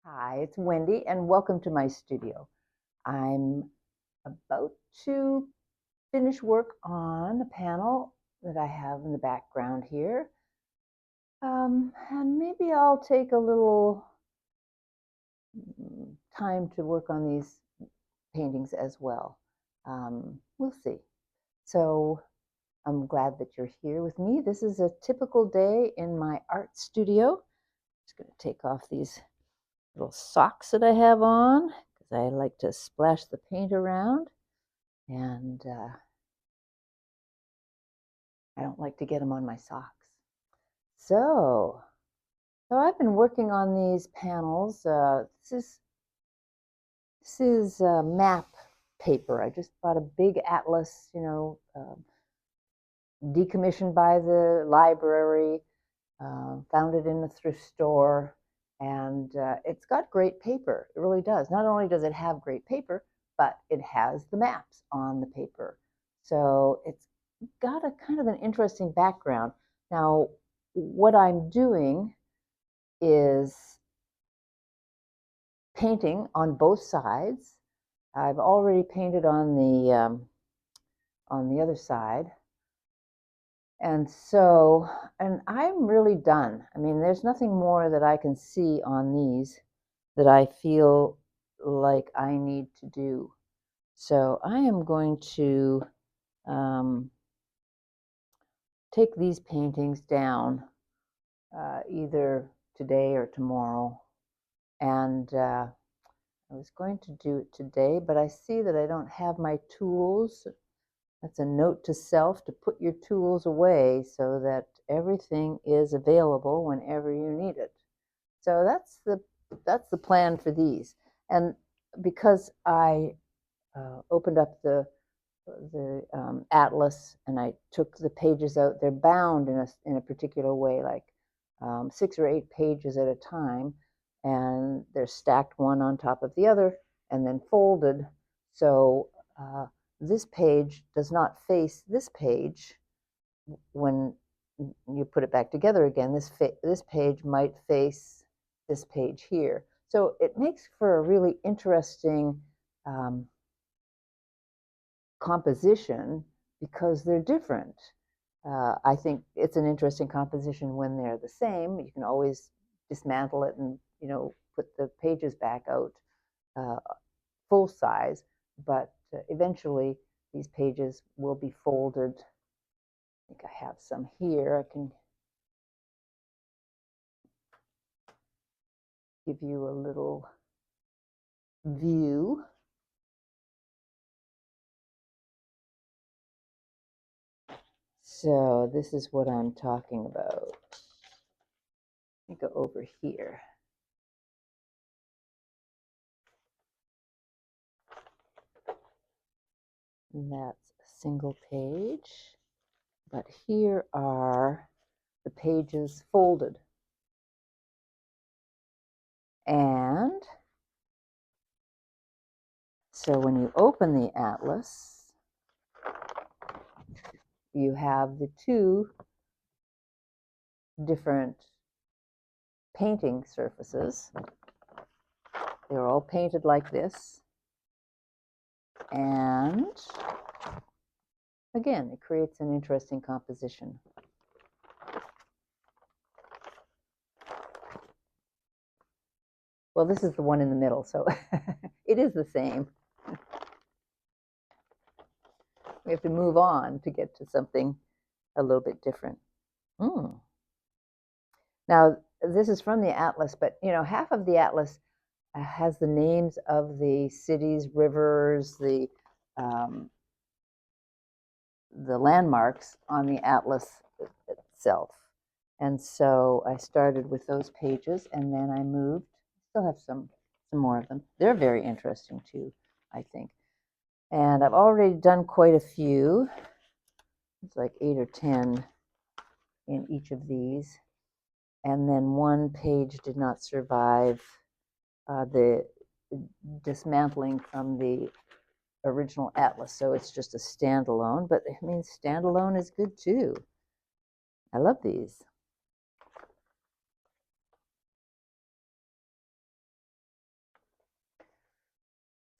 Hi, it's Wendy, and welcome to my studio. I'm about to finish work on a panel that I have in the background here. And maybe I'll take a little time to work on these paintings as well. We'll see. So I'm glad that you're here with me. This is a typical day in my art studio. Just going to take off these little socks that I have on because I like to splash the paint around, and I don't like to get them on my socks. So I've been working on these panels. This is map paper. I just bought a big atlas, decommissioned by the library. Found it in the thrift store, and it's got great paper. It really does. Not only does it have great paper, but it has the maps on the paper. So it's got a kind of an interesting background. Now, what I'm doing is painting on both sides. I've already painted on the other side. And so, and I'm really done. I mean, there's nothing more that I can see on these that I feel like I need to do. So I am going to take these paintings down either today or tomorrow. And I was going to do it today, but I see that I don't have my tools. That's a note to self, to put your tools away so that everything is available whenever you need it. So that's the plan for these. And because I opened up the atlas and I took the pages out, they're bound in a particular way, like 6 or 8 pages at a time, and they're stacked one on top of the other and then folded. So this page does not face this page when you put it back together again. This page might face this page here. So it makes for a really interesting composition because they're different. I think it's an interesting composition when they're the same. You can always dismantle it and put the pages back out full size, but eventually these pages will be folded. I think I have some here. I can give you a little view. So this is what I'm talking about. Let me go over here. And that's a single page. But here are the pages folded. And so when you open the atlas, you have the two different painting surfaces. They're all painted like this. And again, it creates an interesting composition. Well, this is the one in the middle, so it is the same. We have to move on to get to something a little bit different. Now, this is from the atlas, but half of the atlas has the names of the cities, rivers, the landmarks on the atlas itself. And so I started with those pages, and then I moved. Still have some more of them. They're very interesting too, I think. And I've already done quite a few. It's like 8 or 10 in each of these. And then one page did not survive the dismantling from the original atlas, so it's just a standalone, but I mean, standalone is good too. I love these.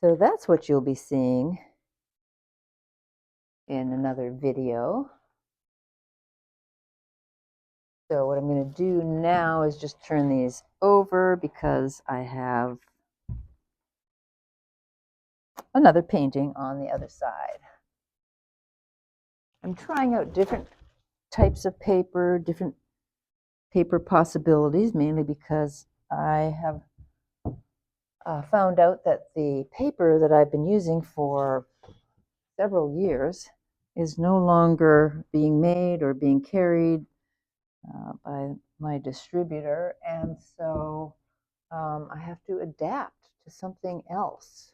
So that's what you'll be seeing in another video. So what I'm going to do now is just turn these over because I have another painting on the other side. I'm trying out different types of paper, different paper possibilities, mainly because I have found out that the paper that I've been using for several years is no longer being made or being carried by my distributor, and so I have to adapt to something else.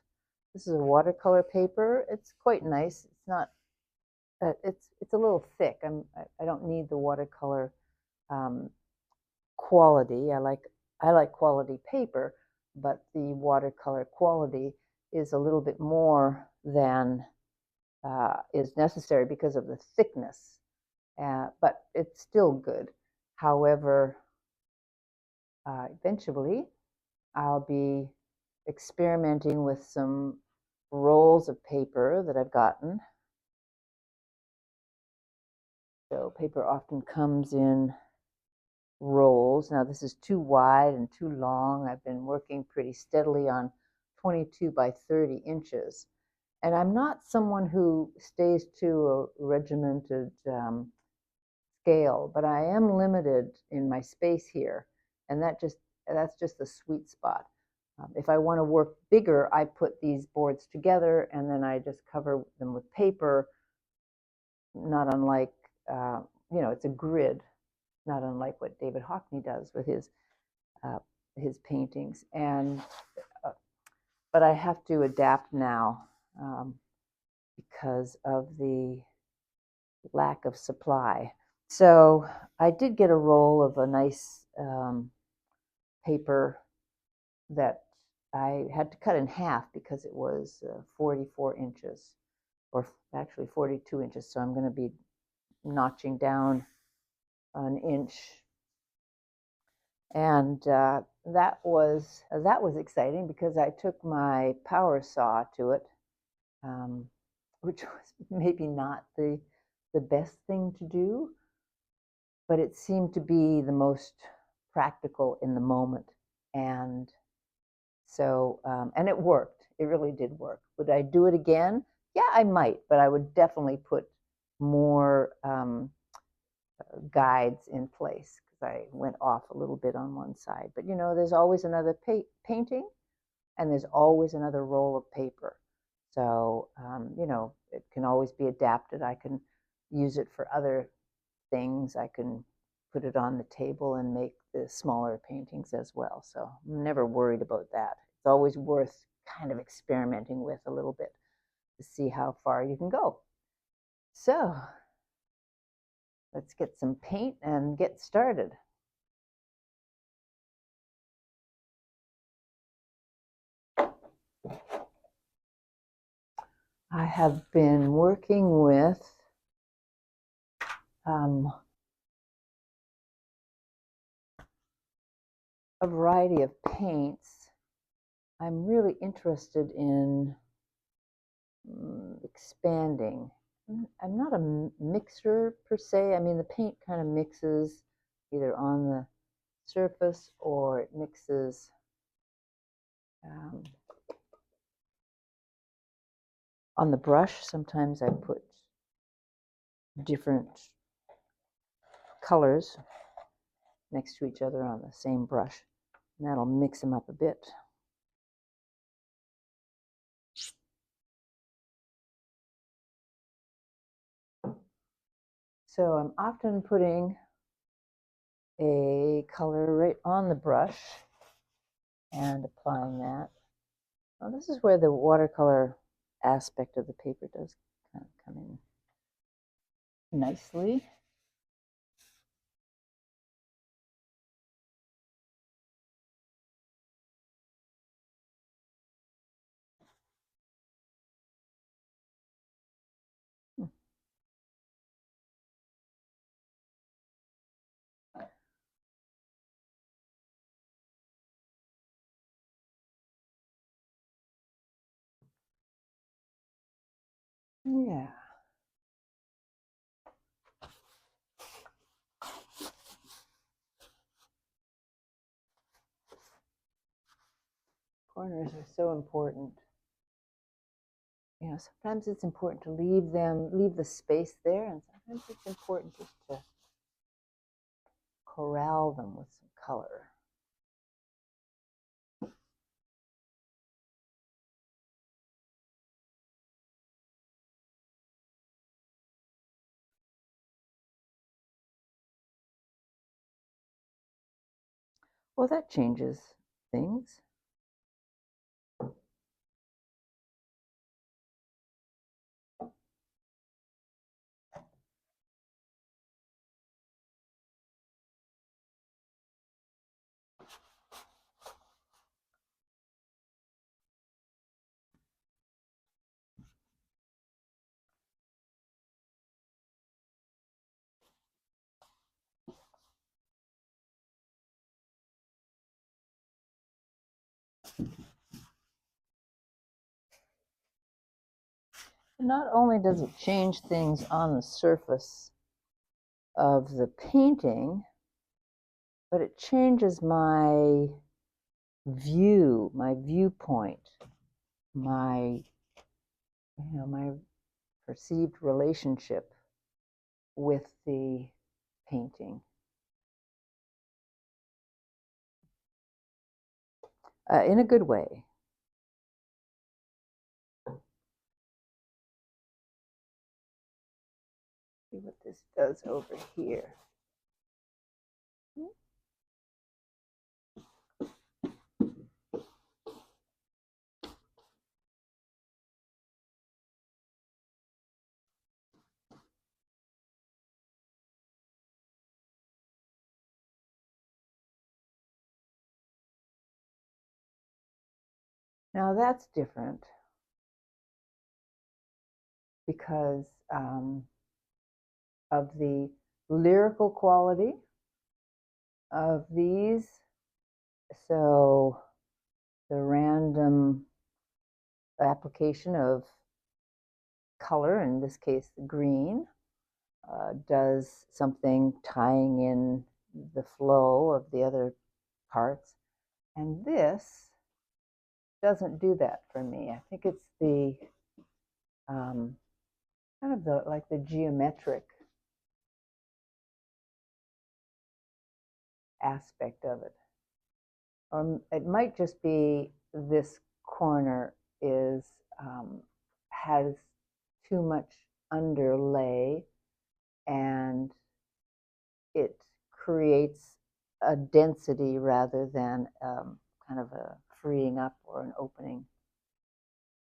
This is a watercolor paper. It's quite nice. It's not. It's a little thick. I don't need the watercolor quality. I like quality paper, but the watercolor quality is a little bit more than is necessary because of the thickness. But it's still good. However, eventually I'll be experimenting with some rolls of paper that I've gotten. So paper often comes in rolls. Now this is too wide and too long. I've been working pretty steadily on 22 by 30 inches. And I'm not someone who stays to a regimented scale, but I am limited in my space here. And that's just the sweet spot. If I want to work bigger, I put these boards together and then I just cover them with paper, not unlike, it's a grid, not unlike what David Hockney does with his paintings. And but I have to adapt now because of the lack of supply. So I did get a roll of a nice paper that I had to cut in half because it was 44 inches, or actually 42 inches. So I'm going to be notching down an inch, and that was exciting because I took my power saw to it, which was maybe not the best thing to do, but it seemed to be the most practical in the moment, and so and it worked. It really did work. Would I do it again? Yeah, I might, but I would definitely put more guides in place because I went off a little bit on one side. But there's always another painting, and there's always another roll of paper. So it can always be adapted. I can use it for other things. I can put it on the table and make the smaller paintings as well. So I'm never worried about that. It's always worth kind of experimenting with a little bit to see how far you can go. So let's get some paint and get started. I have been working with a variety of paints. I'm really interested in expanding. I'm not a mixer per se. I mean, the paint kind of mixes either on the surface or it mixes on the brush. Sometimes I put different colors next to each other on the same brush, and that'll mix them up a bit. So I'm often putting a color right on the brush and applying that. Well, this is where the watercolor aspect of the paper does kind of come in nicely. Yeah. Corners are so important. You know, sometimes it's important to leave the space there, and sometimes it's important just to corral them with some color. Well, that changes things. Not only does it change things on the surface of the painting, but it changes my view, my viewpoint, my my perceived relationship with the painting in a good way. See what this does over here. Now that's different because of the lyrical quality of these. So the random application of color, in this case the green, does something tying in the flow of the other parts. And this doesn't do that for me. I think it's the kind of like the geometric aspect of it. Or it might just be this corner is has too much underlay, and it creates a density rather than kind of a freeing up or an opening.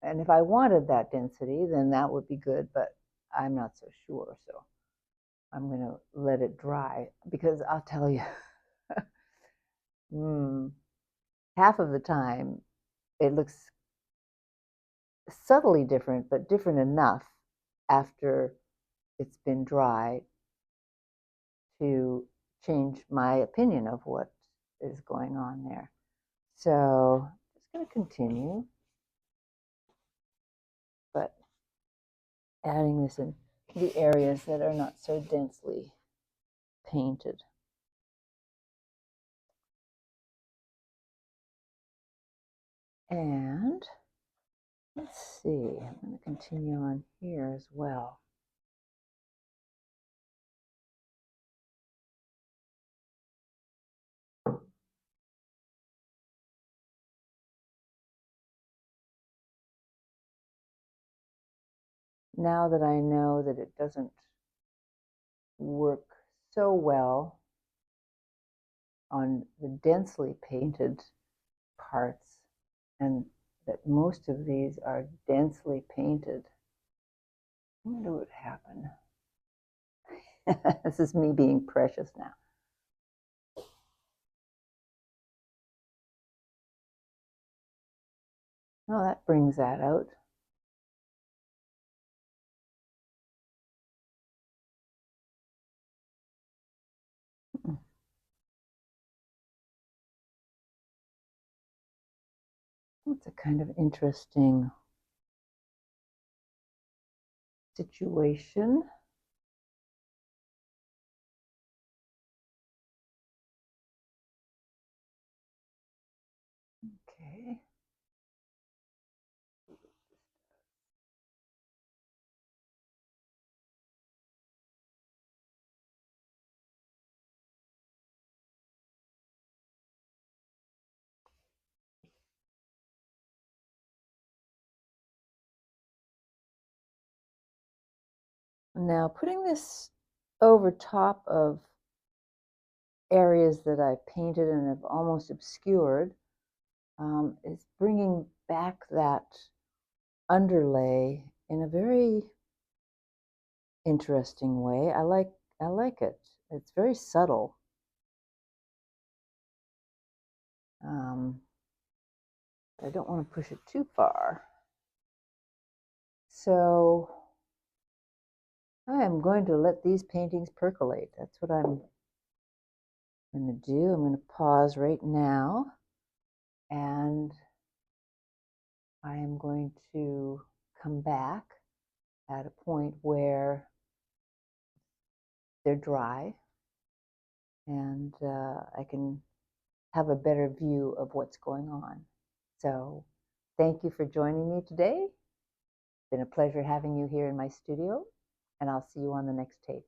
And if I wanted that density, then that would be good, but I'm not so sure. So I'm going to let it dry because I'll tell you, half of the time it looks subtly different, but different enough after it's been dry to change my opinion of what is going on there. So just going to continue, but adding this in the areas that are not so densely painted. And let's see, I'm going to continue on here as well. Now that I know that it doesn't work so well on the densely painted parts, and that most of these are densely painted, I wonder what would happen. This is me being precious now. Oh, that brings that out. It's a kind of interesting situation. Okay. Now putting this over top of areas that I painted and have almost obscured is bringing back that underlay in a very interesting way. I like it. It's very subtle. I don't want to push it too far. So I am going to let these paintings percolate. That's what I'm going to do. I'm going to pause right now, and I am going to come back at a point where they're dry and I can have a better view of what's going on. So thank you for joining me today. It's been a pleasure having you here in my studio, and I'll see you on the next tape.